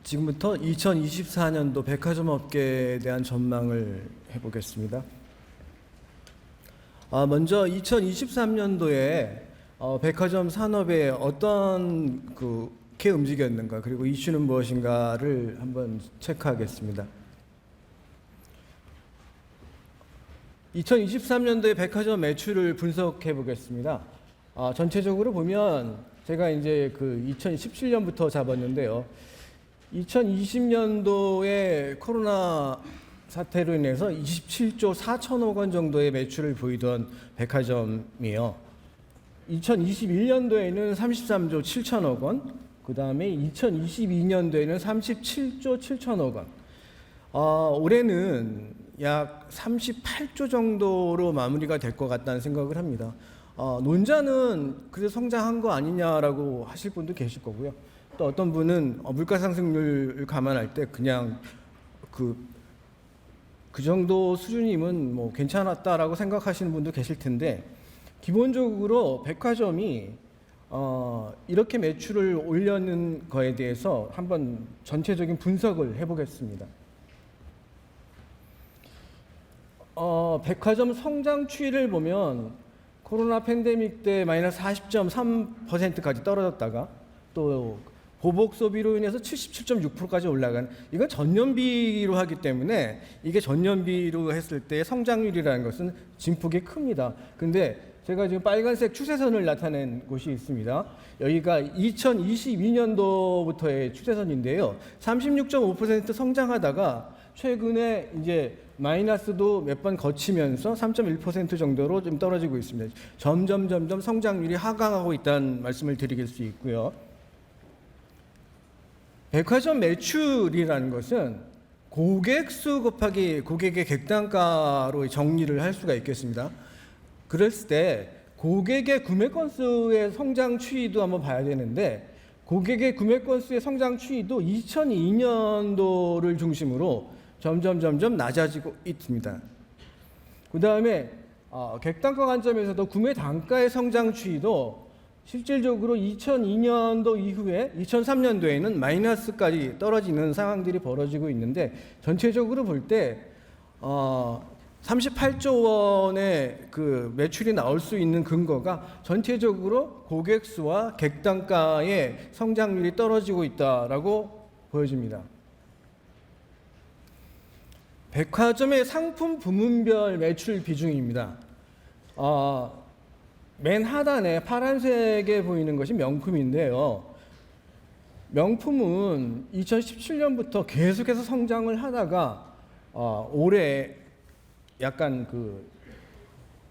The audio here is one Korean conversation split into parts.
지금부터 2024년도 백화점 업계에 대한 전망을 해보겠습니다. 먼저 2023년도에 백화점 산업에 어떤 게 움직였는가, 그리고 이슈는 무엇인가를 한번 체크하겠습니다. 2023년도에 백화점 매출을 분석해 보겠습니다. 전체적으로 보면 제가 이제 2017년부터 잡았는데요. 2020년도에 코로나 사태로 인해서 27조 4천억 원 정도의 매출을 보이던 백화점이요. 2021년도에는 33조 7천억 원, 그 다음에 2022년도에는 37조 7천억 원. 올해는 약 38조 정도로 마무리가 될 것 같다는 생각을 합니다. 논자는 그래서 성장한 거 아니냐라고 하실 분도 계실 거고요. 또 어떤 분은 물가 상승률을 감안할 때 그냥 그 정도 수준이면 뭐 괜찮았다라고 생각하시는 분도 계실 텐데, 기본적으로 백화점이 이렇게 매출을 올려는 거에 대해서 한번 전체적인 분석을 해보겠습니다. 백화점 성장 추이를 보면 코로나 팬데믹 때 마이너스 40.3%까지 떨어졌다가 또 보복 소비로 인해서 77.6%까지 올라간, 이건 전년비로 하기 때문에 이게 전년비로 했을 때 성장률이라는 것은 진폭이 큽니다. 근데 제가 지금 빨간색 추세선을 나타낸 곳이 있습니다. 여기가 2022년도부터의 추세선인데요. 36.5% 성장하다가 최근에 이제 마이너스도 몇 번 거치면서 3.1% 정도로 좀 떨어지고 있습니다. 점점 성장률이 하강하고 있다는 말씀을 드릴 수 있고요. 백화점 매출이라는 것은 고객수 곱하기 고객의 객단가로 정리를 할 수가 있겠습니다. 그랬을 때 고객의 구매 건수의 성장 추이도 한번 봐야 되는데, 고객의 구매 건수의 성장 추이도 2002년도를 중심으로 점점 낮아지고 있습니다. 그 다음에 객단가 관점에서도 구매 단가의 성장 추이도 실질적으로 2002년도 이후에 2003년도에는 마이너스까지 떨어지는 상황들이 벌어지고 있는데, 전체적으로 볼 때 38조 원의 그 매출이 나올 수 있는 근거가 전체적으로 고객수와 객단가의 성장률이 떨어지고 있다라고 보여집니다. 백화점의 상품 부문별 매출 비중입니다. 맨 하단에 파란색에 보이는 것이 명품인데요. 명품은 2017년부터 계속해서 성장을 하다가 올해 약간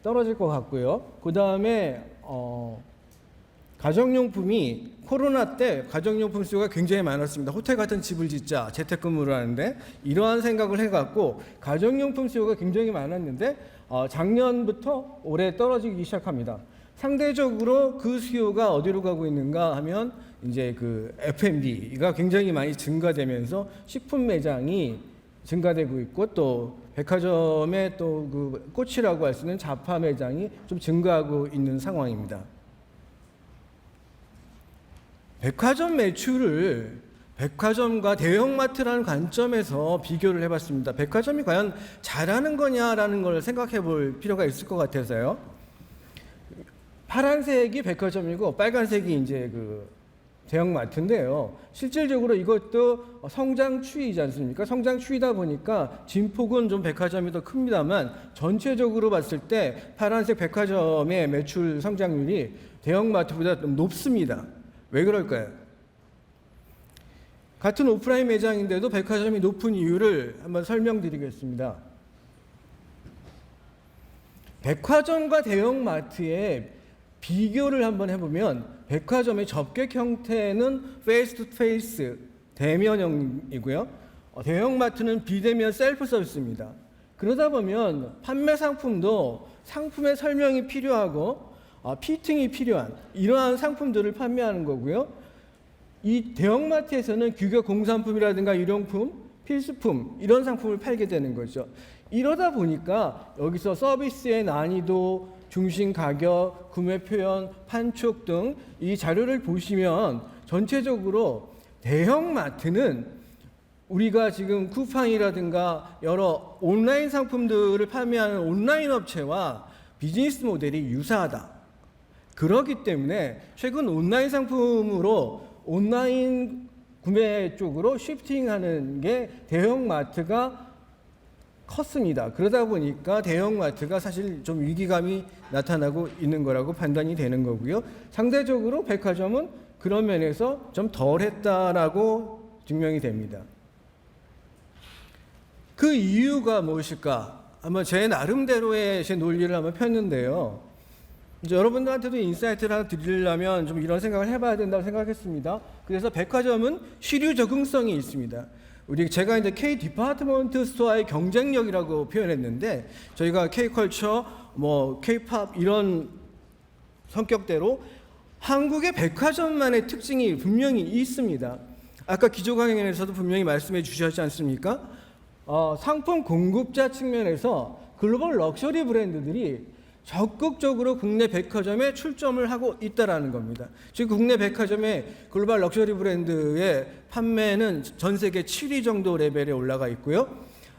떨어질 것 같고요. 그 다음에 가정용품이 코로나 때 가정용품 수요가 굉장히 많았습니다. 호텔 같은 집을 짓자, 재택근무를 하는데 이러한 생각을 해갖고 가정용품 수요가 굉장히 많았는데 작년부터 올해 떨어지기 시작합니다. 상대적으로 그 수요가 어디로 가고 있는가 하면 이제 F&B가 굉장히 많이 증가되면서 식품 매장이 증가되고 있고, 또 백화점의 또 꽃이라고 할 수 있는 잡화 매장이 좀 증가하고 있는 상황입니다. 백화점 매출을 백화점과 대형마트라는 관점에서 비교를 해봤습니다. 백화점이 과연 잘하는 거냐라는 걸 생각해 볼 필요가 있을 것 같아서요. 파란색이 백화점이고 빨간색이 이제 대형마트인데요. 실질적으로 이것도 성장 추이지 않습니까? 성장 추이다 보니까 진폭은 좀 백화점이 더 큽니다만, 전체적으로 봤을 때 파란색 백화점의 매출 성장률이 대형마트보다 좀 높습니다. 왜 그럴까요? 같은 오프라인 매장인데도 백화점이 높은 이유를 한번 설명드리겠습니다. 백화점과 대형마트의 비교를 한번 해보면, 백화점의 접객 형태는 페이스 투 페이스 대면형이고요. 대형마트는 비대면 셀프 서비스입니다. 그러다 보면 판매 상품도 상품의 설명이 필요하고 피팅이 필요한 이러한 상품들을 판매하는 거고요. 이 대형마트에서는 규격 공산품이라든가 일용품, 필수품 이런 상품을 팔게 되는 거죠. 이러다 보니까 여기서 서비스의 난이도, 중심 가격, 구매 표현, 판촉 등 이 자료를 보시면 전체적으로 대형마트는 우리가 지금 쿠팡이라든가 여러 온라인 상품들을 판매하는 온라인 업체와 비즈니스 모델이 유사하다. 그렇기 때문에 최근 온라인 상품으로 온라인 구매 쪽으로 시프팅하는 게 대형마트가 컸습니다. 그러다 보니까 대형마트가 사실 좀 위기감이 나타나고 있는 거라고 판단이 되는 거고요. 상대적으로 백화점은 그런 면에서 좀 덜했다라고 증명이 됩니다. 그 이유가 무엇일까? 아마 제 나름대로의 제 논리를 한번 폈는데요. 이제 여러분들한테도 인사이트를 하나 드리려면 좀 이런 생각을 해봐야 된다고 생각했습니다. 그래서 백화점은 시류 적응성이 있습니다. 제가 이제 K 디파트먼트 스토어의 경쟁력이라고 표현했는데, 저희가 K 컬처, K 팝 이런 성격대로 한국의 백화점만의 특징이 분명히 있습니다. 아까 기조 강연에서도 분명히 말씀해 주셨지 않습니까? 상품 공급자 측면에서 글로벌 럭셔리 브랜드들이 적극적으로 국내 백화점에 출점을 하고 있다라는 겁니다. 지금 국내 백화점의 글로벌 럭셔리 브랜드의 판매는 전 세계 7위 정도 레벨에 올라가 있고요.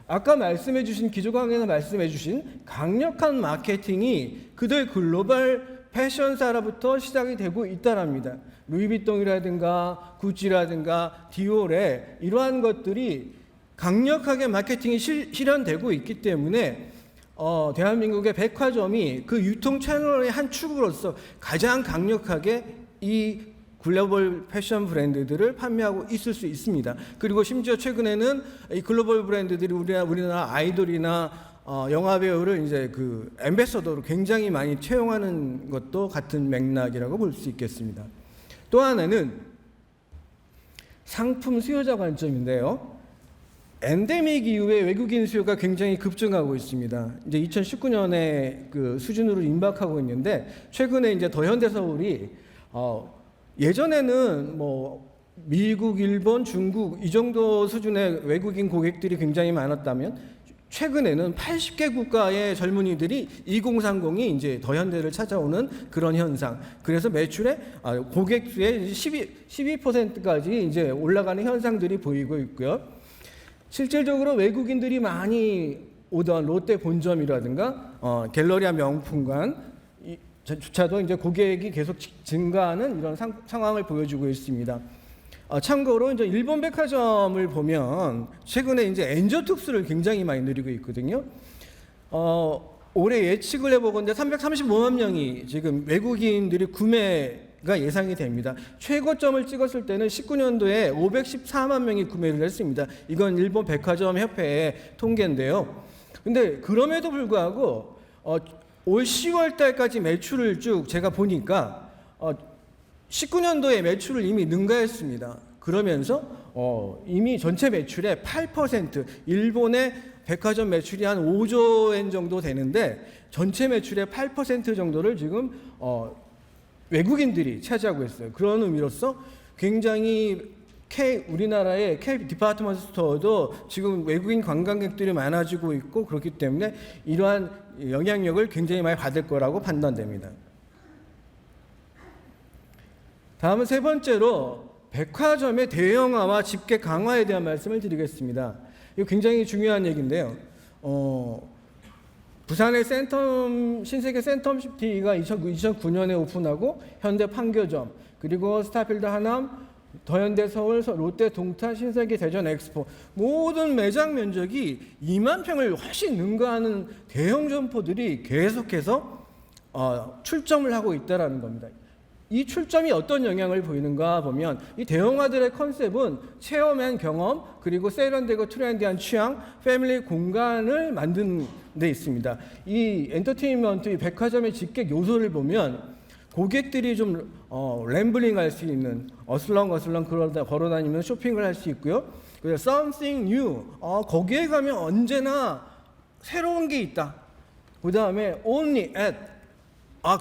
아까 말씀해 주신 기조 강연에서 말씀해 주신 강력한 마케팅이 그들 글로벌 패션사로부터 시작이 되고 있다랍니다. 루이비통이라든가 구찌라든가 디올의 이러한 것들이 강력하게 마케팅이 실현되고 있기 때문에 대한민국의 백화점이 그 유통 채널의 한 축으로서 가장 강력하게 이 글로벌 패션 브랜드들을 판매하고 있을 수 있습니다. 그리고 심지어 최근에는 이 글로벌 브랜드들이 우리나라 아이돌이나 영화 배우를 이제 그 앰베서더로 굉장히 많이 채용하는 것도 같은 맥락이라고 볼 수 있겠습니다. 또 하나는 상품 수요자 관점인데요. 엔데믹 이후에 외국인 수요가 굉장히 급증하고 있습니다. 이제 2019년에 그 수준으로 임박하고 있는데, 최근에 이제 더현대서울이 예전에는 미국, 일본, 중국 이 정도 수준의 외국인 고객들이 굉장히 많았다면, 최근에는 80개 국가의 젊은이들이 2030이 이제 더현대를 찾아오는 그런 현상. 그래서 매출의 고객 수의 12%까지 이제 올라가는 현상들이 보이고 있고요. 실질적으로 외국인들이 많이 오던 롯데 본점이라든가 갤러리아 명품관 조차도 이제 고객이 계속 증가하는 이런 상황을 보여주고 있습니다. 참고로 이제 일본 백화점을 보면 최근에 이제 엔저 특수를 굉장히 많이 누리고 있거든요. 올해 예측을 해보건데 335만 명이 지금 외국인들이 구매가 예상이 됩니다. 최고점을 찍었을 때는 19년도에 514만 명이 구매를 했습니다. 이건 일본 백화점 협회의 통계인데요. 근데 그럼에도 불구하고 올 10월 달까지 매출을 쭉 제가 보니까 19년도에 매출을 이미 능가했습니다. 그러면서 이미 전체 매출의 8%, 일본의 백화점 매출이 한 5조엔 정도 되는데 전체 매출의 8% 정도를 지금 외국인들이 차지하고 있어요. 그런 의미로서 굉장히 우리나라의 K 디파트먼트 스토어도 지금 외국인 관광객들이 많아지고 있고, 그렇기 때문에 이러한 영향력을 굉장히 많이 받을 거라고 판단됩니다. 다음은 세 번째로 백화점의 대형화와 집계 강화에 대한 말씀을 드리겠습니다. 이거 굉장히 중요한 얘기인데요. 부산의 신세계 센텀시티가 2009년에 오픈하고 현대 판교점, 그리고 스타필드 하남, 더현대 서울, 롯데 동탄, 신세계 대전 엑스포, 모든 매장 면적이 2만 평을 훨씬 능가하는 대형 점포들이 계속해서 출점을 하고 있다는 겁니다. 이 출점이 어떤 영향을 보이는가 보면, 이 대형화들의 컨셉은 체험 앤 경험, 그리고 세련되고 트렌디한 취향, 패밀리 공간을 만든 데 있습니다. 이 엔터테인먼트, 이 백화점의 집객 요소를 보면 고객들이 좀 램블링 할 수 있는, 어슬렁어슬렁 걸어다니면 쇼핑을 할 수 있고요. 그래서 something new, 거기에 가면 언제나 새로운 게 있다. 그 다음에 only at,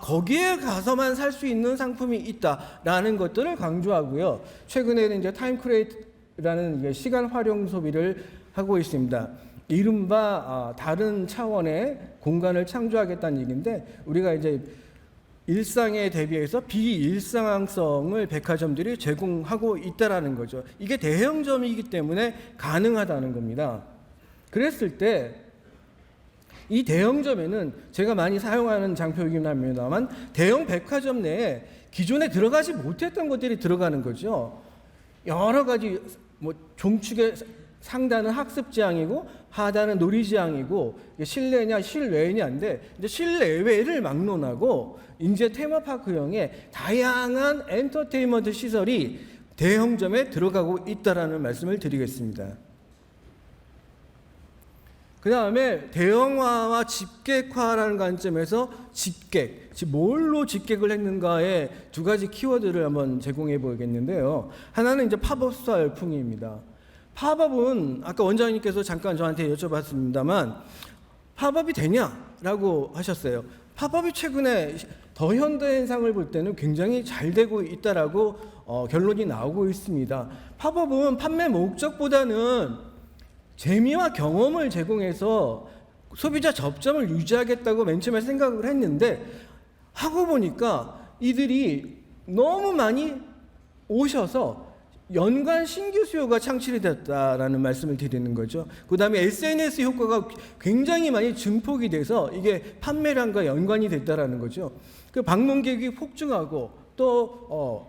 거기에 가서만 살 수 있는 상품이 있다라는 것들을 강조하고요. 최근에는 이제 타임 크레이트라는 시간 활용 소비를 하고 있습니다. 이른바 다른 차원의 공간을 창조하겠다는 얘기인데, 우리가 이제 일상에 대비해서 비일상성을 백화점들이 제공하고 있다라는 거죠. 이게 대형점이기 때문에 가능하다는 겁니다. 그랬을 때 이 대형점에는 제가 많이 사용하는 장표이긴 합니다만 대형 백화점 내에 기존에 들어가지 못했던 것들이 들어가는 거죠. 여러 가지 뭐 종축의 상단은 학습지향이고 하단은 놀이지향이고 실내냐 실외냐인데 이제 실내외를 막론하고 이제 테마파크형의 다양한 엔터테인먼트 시설이 대형점에 들어가고 있다라는 말씀을 드리겠습니다. 그 다음에 대형화와 집객화라는 관점에서 집객, 즉 뭘로 집객을 했는가의 두 가지 키워드를 한번 제공해 보겠는데요. 하나는 이제 팝업 스토어 열풍입니다. 팝업은 아까 원장님께서 잠깐 저한테 여쭤봤습니다만 팝업이 되냐라고 하셨어요. 팝업이 최근에 더 현대 현상을 볼 때는 굉장히 잘 되고 있다라고 결론이 나오고 있습니다. 팝업은 판매 목적보다는 재미와 경험을 제공해서 소비자 접점을 유지하겠다고 맨 처음에 생각을 했는데 하고 보니까 이들이 너무 많이 오셔서 연관 신규 수요가 창출이 됐다라는 말씀을 드리는 거죠. 그 다음에 SNS 효과가 굉장히 많이 증폭이 돼서 이게 판매량과 연관이 됐다라는 거죠. 그 방문객이 폭증하고 또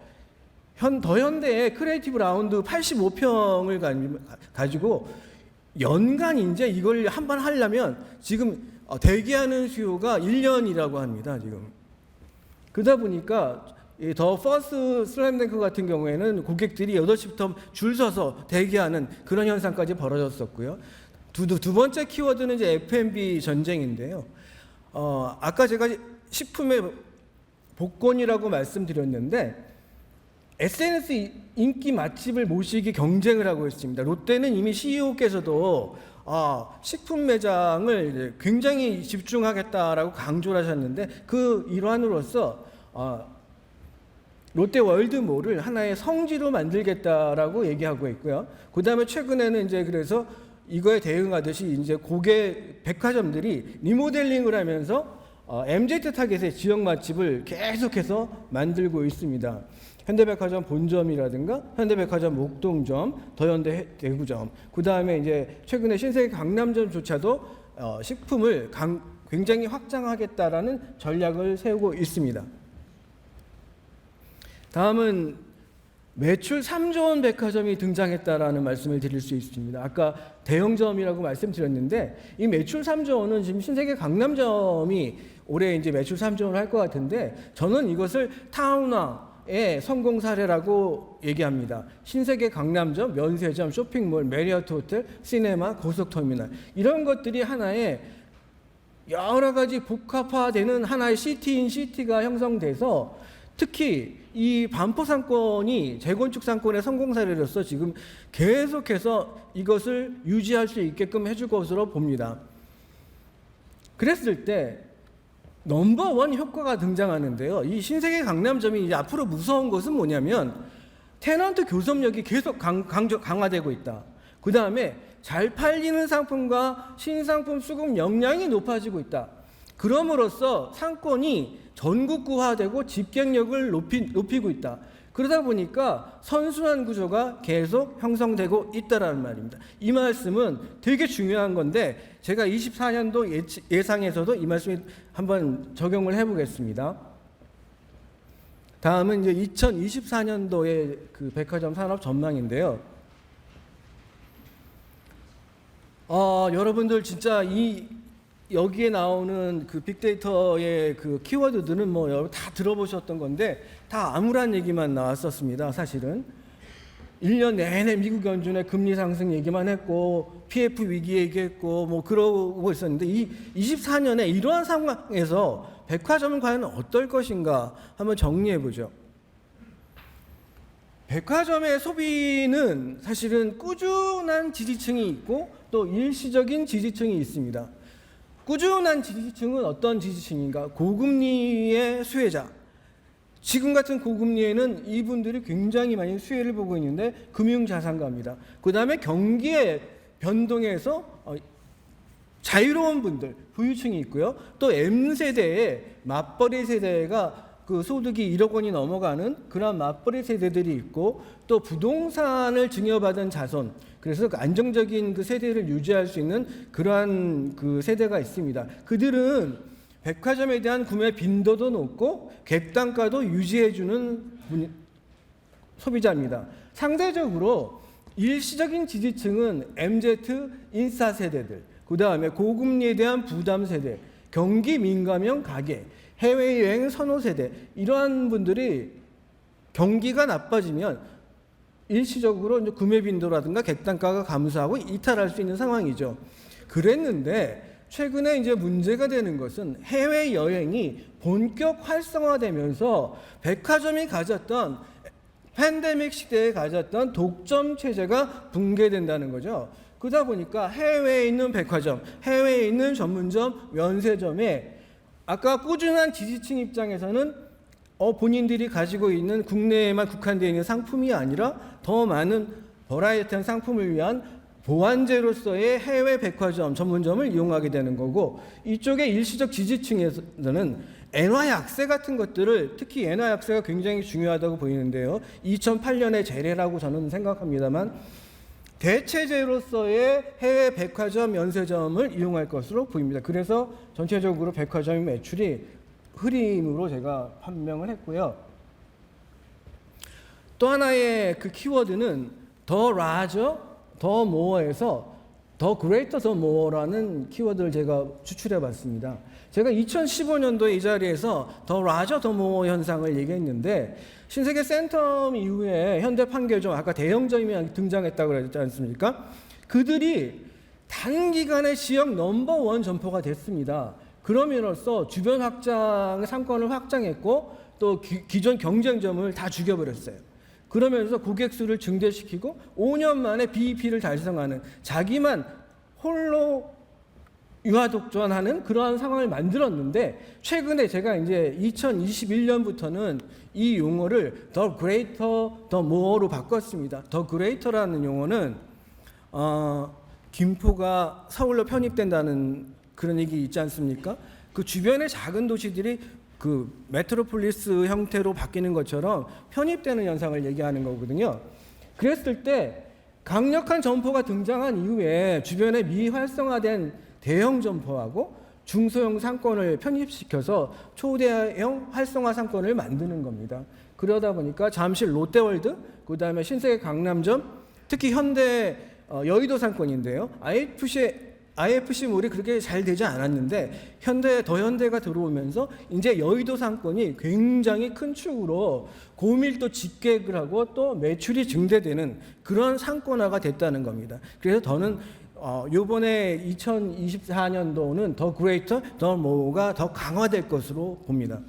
더 현대의 크리에이티브 라운드 85평을 가지고 연간 이제 이걸 한번 하려면 지금 대기하는 수요가 1년이라고 합니다. 지금 그러다 보니까 더 퍼스트 슬램덩크 같은 경우에는 고객들이 8시부터 줄 서서 대기하는 그런 현상까지 벌어졌었고요. 두 번째 키워드는 이제 F&B 전쟁인데요. 아까 제가 식품의 복권이라고 말씀드렸는데 SNS 인기 맛집을 모시기 경쟁을 하고 있습니다. 롯데는 이미 CEO께서도 식품 매장을 굉장히 집중하겠다라고 강조를 하셨는데 그 일환으로서 롯데 월드몰을 하나의 성지로 만들겠다라고 얘기하고 있고요. 그 다음에 최근에는 이제 그래서 이거에 대응하듯이 이제 백화점들이 리모델링을 하면서 MZ 타겟의 지역 맛집을 계속해서 만들고 있습니다. 현대백화점 본점이라든가 현대백화점 목동점, 더현대 대구점, 그 다음에 이제 최근에 신세계 강남점조차도 식품을 굉장히 확장하겠다라는 전략을 세우고 있습니다. 다음은 매출 3조 원 백화점이 등장했다라는 말씀을 드릴 수 있습니다. 아까 대형점이라고 말씀드렸는데 이 매출 3조 원은 지금 신세계 강남점이 올해 이제 매출 3조 원을 할 것 같은데 저는 이것을 타운화의 성공 사례라고 얘기합니다. 신세계 강남점, 면세점, 쇼핑몰, 메리어트 호텔, 시네마, 고속터미널 이런 것들이 하나의 여러 가지 복합화되는 하나의 시티인 시티가 형성돼서 특히 이 반포 상권이 재건축 상권의 성공 사례로서 지금 계속해서 이것을 유지할 수 있게끔 해줄 것으로 봅니다. 그랬을 때 넘버원 효과가 등장하는데요. 이 신세계 강남점이 이제 앞으로 무서운 것은 뭐냐면 테넌트 교섭력이 계속 강화되고 있다. 그 다음에 잘 팔리는 상품과 신상품 수급 역량이 높아지고 있다. 그럼으로써 상권이 전국구화되고 집객력을 높이고 있다. 그러다 보니까 선순환 구조가 계속 형성되고 있다라는 말입니다. 이 말씀은 되게 중요한 건데 제가 24년도 예상에서도 이 말씀을 한번 적용을 해보겠습니다. 다음은 이제 2024년도의 그 백화점 산업 전망인데요. 여러분들 진짜 여기에 나오는 그 빅데이터의 그 키워드들은 뭐 여러분 다 들어보셨던 건데 다 암울한 얘기만 나왔었습니다. 사실은 1년 내내 미국 연준의 금리 상승 얘기만 했고 PF 위기 얘기했고 뭐 그러고 있었는데 이 24년에 이러한 상황에서 백화점은 과연 어떨 것인가 한번 정리해 보죠. 백화점의 소비는 사실은 꾸준한 지지층이 있고 또 일시적인 지지층이 있습니다. 꾸준한 지지층은 어떤 지지층인가? 고금리의 수혜자. 지금 같은 고금리에는 이분들이 굉장히 많이 수혜를 보고 있는데 금융자산가입니다. 그 다음에 경기의 변동에서 자유로운 분들, 부유층이 있고요. 또 M세대의 맞벌이 세대가 그 소득이 1억 원이 넘어가는 그런 맞벌이 세대들이 있고, 또 부동산을 증여받은 자손, 그래서 그 안정적인 그 세대를 유지할 수 있는 그러한 그 세대가 있습니다. 그들은 백화점에 대한 구매 빈도도 높고 객단가도 유지해주는 소비자입니다. 상대적으로 일시적인 지지층은 MZ 인싸 세대들, 그 다음에 고금리에 대한 부담 세대, 경기 민감형 가계, 해외여행 선호 세대, 이러한 분들이 경기가 나빠지면 일시적으로 이제 구매 빈도라든가 객단가가 감소하고 이탈할 수 있는 상황이죠. 그랬는데 최근에 이제 문제가 되는 것은 해외여행이 본격 활성화되면서 백화점이 가졌던 팬데믹 시대에 가졌던 독점 체제가 붕괴된다는 거죠. 그러다 보니까 해외에 있는 백화점, 해외에 있는 전문점, 면세점에 아까 꾸준한 지지층 입장에서는 본인들이 가지고 있는 국내에만 국한되어 있는 상품이 아니라 더 많은 버라이어티한 상품을 위한 보완제로서의 해외 백화점, 전문점을 이용하게 되는 거고, 이쪽의 일시적 지지층에서는 엔화 약세 같은 것들을, 특히 엔화 약세가 굉장히 중요하다고 보이는데요. 2008년의 재래라고 저는 생각합니다만 대체제로서의 해외 백화점, 면세점을 이용할 것으로 보입니다. 그래서 전체적으로 백화점 매출이 흐림으로 제가 판명을 했고요. 또 하나의 그 키워드는 더 larger, 더 more에서 더 greater, 더 more라는 키워드를 제가 추출해 봤습니다. 제가 2015년도에 이 자리에서 더 larger, 더 more 현상을 얘기했는데, 신세계 센텀 이후에 현대 판교점, 아까 대형점이 등장했다고 그랬지 않습니까? 그들이 단기간에 지역 넘버원 점포가 됐습니다. 그럼으로써 주변 확장, 상권을 확장했고 또 기존 경쟁점을 다 죽여버렸어요. 그러면서 고객 수를 증대시키고 5년 만에 BEP를 달성하는, 자기만 홀로 유아독존하는 그러한 상황을 만들었는데, 최근에 제가 이제 2021년부터는 이 용어를 더 그레이터, 더 모어로 바꿨습니다. 더 그레이터라는 용어는 김포가 서울로 편입된다는 그런 얘기 있지 않습니까? 그 주변의 작은 도시들이 그 메트로폴리스 형태로 바뀌는 것처럼 편입되는 현상을 얘기하는 거거든요. 그랬을 때 강력한 점포가 등장한 이후에 주변에 미활성화된 대형 점포하고 중소형 상권을 편입시켜서 초대형 활성화 상권을 만드는 겁니다. 그러다 보니까 잠실 롯데월드, 그 다음에 신세계 강남점, 특히 현대 여의도 상권인데요. IFC몰이 그렇게 잘 되지 않았는데 더현대가 들어오면서 이제 여의도 상권이 굉장히 큰 축으로 고밀도 집계획을 하고 또 매출이 증대되는 그런 상권화가 됐다는 겁니다. 그래서 저는 요번에 2024년도는 더 그레이터, 더 모어가 더 강화될 것으로 봅니다.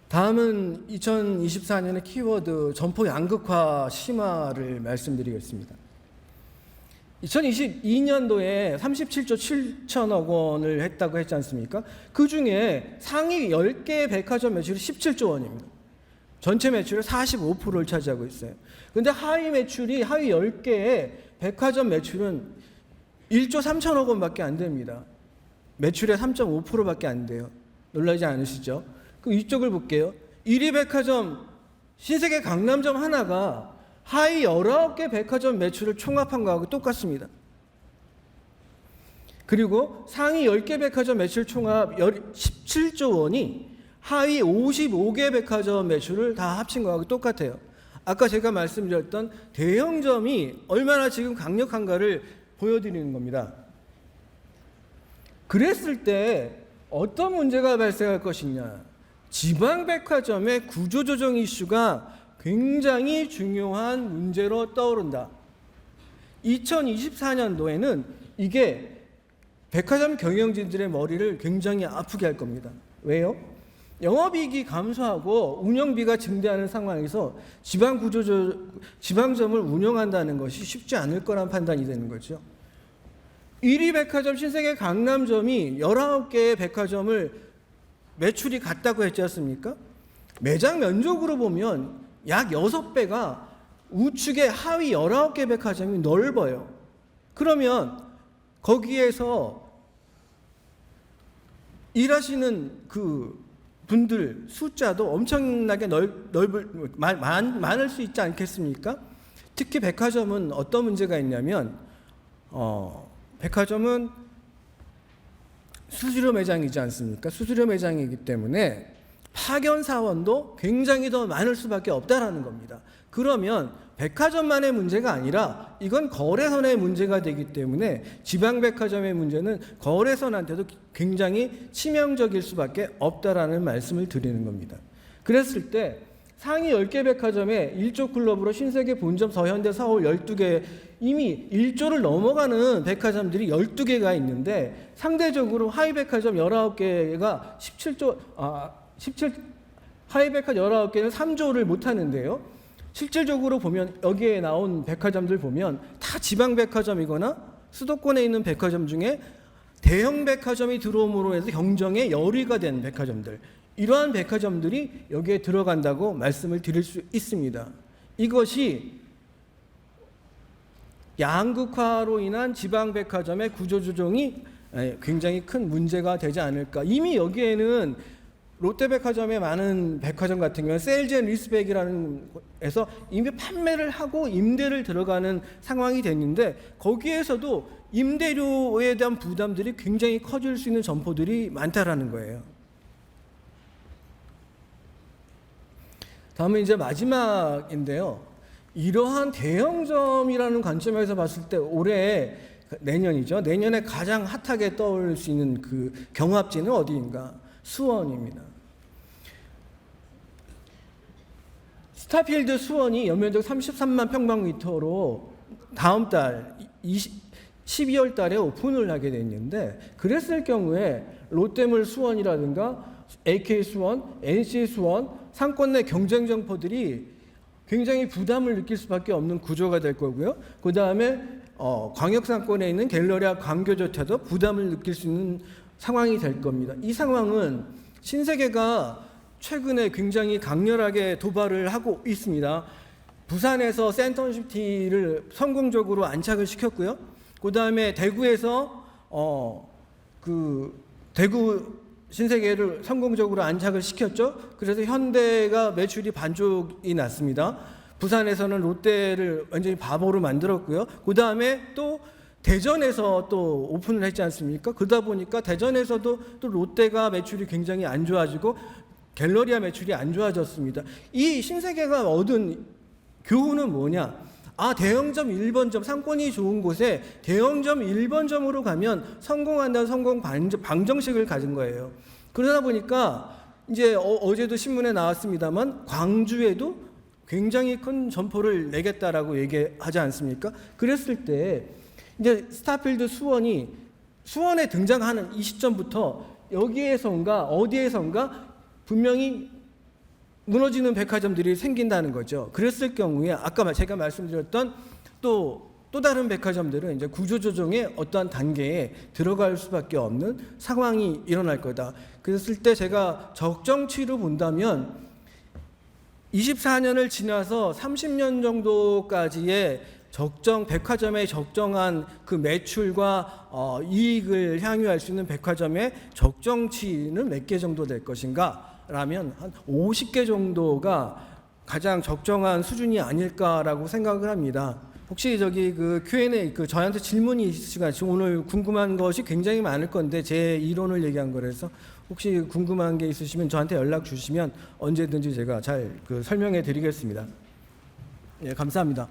다음은 2024년의 키워드 점포 양극화 심화를 말씀드리겠습니다. 2022년도에 37조 7천억 원을 했다고 했지 않습니까? 그 중에 상위 10개의 백화점 매출이 17조 원입니다. 전체 매출의 45%를 차지하고 있어요. 그런데 하위 10개의 백화점 매출은 1조 3천억 원밖에 안 됩니다. 매출의 3.5%밖에 안 돼요. 놀라지 않으시죠? 그럼 이쪽을 볼게요. 1위 백화점 신세계 강남점 하나가 하위 19개 백화점 매출을 총합한 거하고 똑같습니다. 그리고 상위 10개 백화점 매출 총합 17조 원이 하위 55개 백화점 매출을 다 합친 거하고 똑같아요. 아까 제가 말씀드렸던 대형점이 얼마나 지금 강력한가를 보여드리는 겁니다. 그랬을 때 어떤 문제가 발생할 것이냐. 지방 백화점의 구조조정 이슈가 굉장히 중요한 문제로 떠오른다. 2024년도에는 이게 백화점 경영진들의 머리를 굉장히 아프게 할 겁니다. 왜요? 영업이익이 감소하고 운영비가 증대하는 상황에서 지방점을 운영한다는 것이 쉽지 않을 거란 판단이 되는 거죠. 1위 백화점 신세계 강남점이 19개의 백화점을 매출이 같다고 했지 않습니까? 매장 면적으로 보면 약 6배가 우측의 하위 19개 백화점이 넓어요. 그러면 거기에서 일하시는 그 분들 숫자도 엄청나게 많을 수 있지 않겠습니까? 특히 백화점은 어떤 문제가 있냐면 백화점은 수수료 매장이지 않습니까? 수수료 매장이기 때문에 파견 사원도 굉장히 더 많을 수밖에 없다라는 겁니다. 그러면 백화점만의 문제가 아니라 이건 거래선의 문제가 되기 때문에 지방 백화점의 문제는 거래선한테도 굉장히 치명적일 수밖에 없다라는 말씀을 드리는 겁니다. 그랬을 때 상위 10개 백화점에 1조 클럽으로 신세계, 본점, 서현대, 서울 12개 이미 1조를 넘어가는 백화점들이 12개가 있는데 상대적으로 하위 백화점 19개가 17 하위 백화점 19개는 3조를 못 하는데요. 실질적으로 보면 여기에 나온 백화점들 보면 다 지방 백화점이거나 수도권에 있는 백화점 중에 대형 백화점이 들어옴으로 해서 경정에 열의가 된 백화점들, 이러한 백화점들이 여기에 들어간다고 말씀을 드릴 수 있습니다. 이것이 양극화로 인한 지방 백화점의 구조조정이 굉장히 큰 문제가 되지 않을까. 이미 여기에는 롯데백화점의 많은 백화점 같은 경우는 세일즈 앤 리스백이라는 에서 이미 판매를 하고 임대를 들어가는 상황이 됐는데 거기에서도 임대료에 대한 부담들이 굉장히 커질 수 있는 점포들이 많다라는 거예요. 다음은 이제 마지막인데요. 이러한 대형점이라는 관점에서 봤을 때 올해 내년이죠. 내년에 가장 핫하게 떠올 수 있는 그 경합지는 어디인가? 수원입니다. 스타필드 수원이 연면적 33만 평방미터로 다음 달 12월 달에 오픈을 하게 됐는데, 그랬을 경우에 롯데몰 수원이라든가 AK 수원, NC 수원, 상권 내 경쟁 점포들이 굉장히 부담을 느낄 수밖에 없는 구조가 될 거고요. 그 다음에 광역 상권에 있는 갤러리아 광교조차도 부담을 느낄 수 있는 상황이 될 겁니다. 이 상황은 신세계가 최근에 굉장히 강렬하게 도발을 하고 있습니다. 부산에서 센텀시티를 성공적으로 안착을 시켰고요. 그 다음에 대구에서 대구 신세계를 성공적으로 안착을 시켰죠. 그래서 현대가 매출이 반쪽이 났습니다. 부산에서는 롯데를 완전히 바보로 만들었고요. 그 다음에 또 대전에서 또 오픈을 했지 않습니까? 그러다 보니까 대전에서도 또 롯데가 매출이 굉장히 안 좋아지고 갤러리아 매출이 안 좋아졌습니다. 이 신세계가 얻은 교훈은 뭐냐? 대형점 1번점, 상권이 좋은 곳에 대형점 1번점으로 가면 성공한다는 성공 방정식을 가진 거예요. 그러다 보니까 이제 어제도 신문에 나왔습니다만 광주에도 굉장히 큰 점포를 내겠다라고 얘기하지 않습니까? 그랬을 때 이제 스타필드 수원에 등장하는 이 시점부터 여기에선가 어디에선가 분명히 무너지는 백화점들이 생긴다는 거죠. 그랬을 경우에 아까 제가 말씀드렸던 또 다른 백화점들은 이제 구조조정의 어떠한 단계에 들어갈 수밖에 없는 상황이 일어날 거다. 그랬을 때 제가 적정치로 본다면 24년을 지나서 30년 정도까지의 백화점의 적정한 그 매출과 이익을 향유할 수 있는 백화점의 적정치는 몇 개 정도 될 것인가? 라면 한 50개 정도가 가장 적정한 수준이 아닐까라고 생각을 합니다. 혹시 그 Q&A 저한테 질문이 있으시면 오늘 궁금한 것이 굉장히 많을 건데 제 이론을 얘기한 거라서 혹시 궁금한 게 있으시면 저한테 연락 주시면 언제든지 제가 잘 설명해 드리겠습니다. 예, 감사합니다.